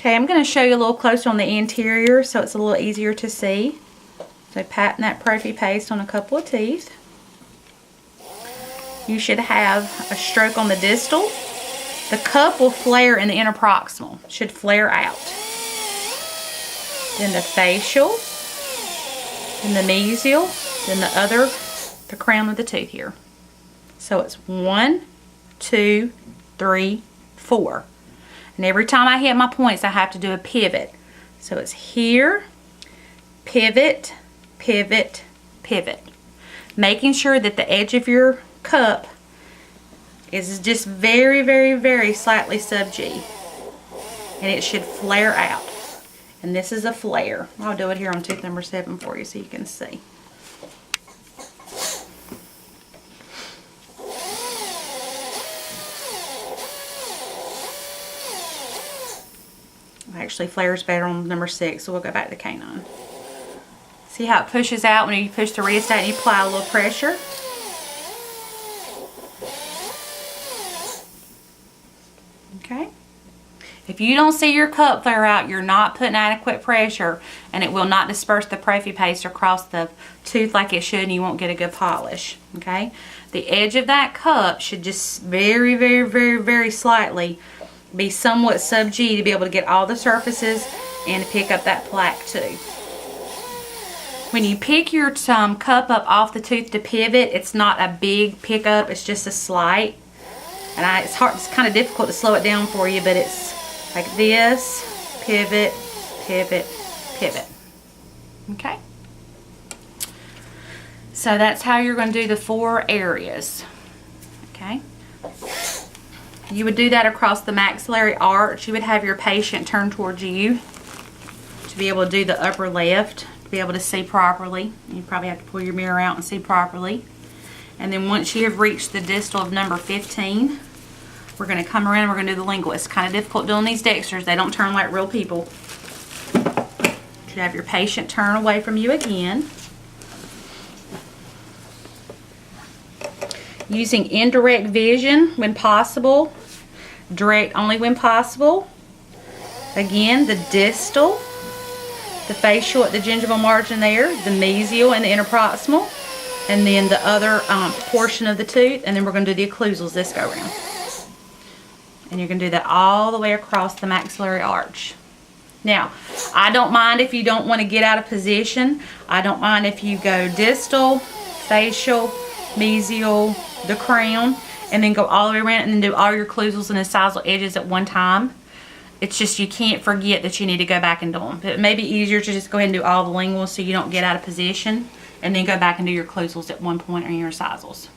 Okay, I'm going to show you a little closer on the interior so it's a little easier to see. So patting that prophy paste on a couple of teeth. You should have a stroke on the distal. The cup will flare in the interproximal. Should flare out. Then the facial. Then the mesial. Then the crown of the tooth here. So it's 1, 2, 3, 4. And every time I hit my points, I have to do a pivot. So it's here, pivot, pivot, pivot. Making sure that the edge of your cup is just very, very, very slightly sub-G. And it should flare out. And this is a flare. I'll do it here on tooth number 7 for you so you can see. Actually flares better on number 6, so we'll go back to canine. See how it pushes out when you push the rheostat and you apply a little pressure? Okay. If you don't see your cup flare out, you're not putting adequate pressure, and it will not disperse the prophy paste across the tooth like it should, and you won't get a good polish. Okay. The edge of that cup should just very, very, very, very slightly be somewhat sub-G to be able to get all the surfaces and to pick up that plaque too. When you pick your cup up off the tooth to pivot, it's not a big pickup, it's just a slight. And it's kind of difficult to slow it down for you, but it's like this, pivot, pivot, pivot. Okay? So that's how you're going to do the 4 areas. Okay? You would do that across the maxillary arch. You would have your patient turn towards you to be able to do the upper left, to be able to see properly. You probably have to pull your mirror out and see properly. And then once you have reached the distal of number 15, we're going to come around and we're going to do the lingual. It's kind of difficult doing these dexters. They don't turn like real people. You have your patient turn away from you again. Using indirect vision when possible. Direct only when possible. Again, the distal, the facial at the gingival margin there, the mesial and the interproximal, and then the other portion of the tooth, and then we're going to do the occlusals this go around. And you're going to do that all the way across the maxillary arch. Now, I don't mind if you don't want to get out of position. I don't mind if you go distal, facial, mesial, the crown, and then go all the way around and then do all your occlusals and incisal edges at one time. It's just you can't forget that you need to go back and do them. But it may be easier to just go ahead and do all the linguals so you don't get out of position, and then go back and do your occlusals at one point or your incisals.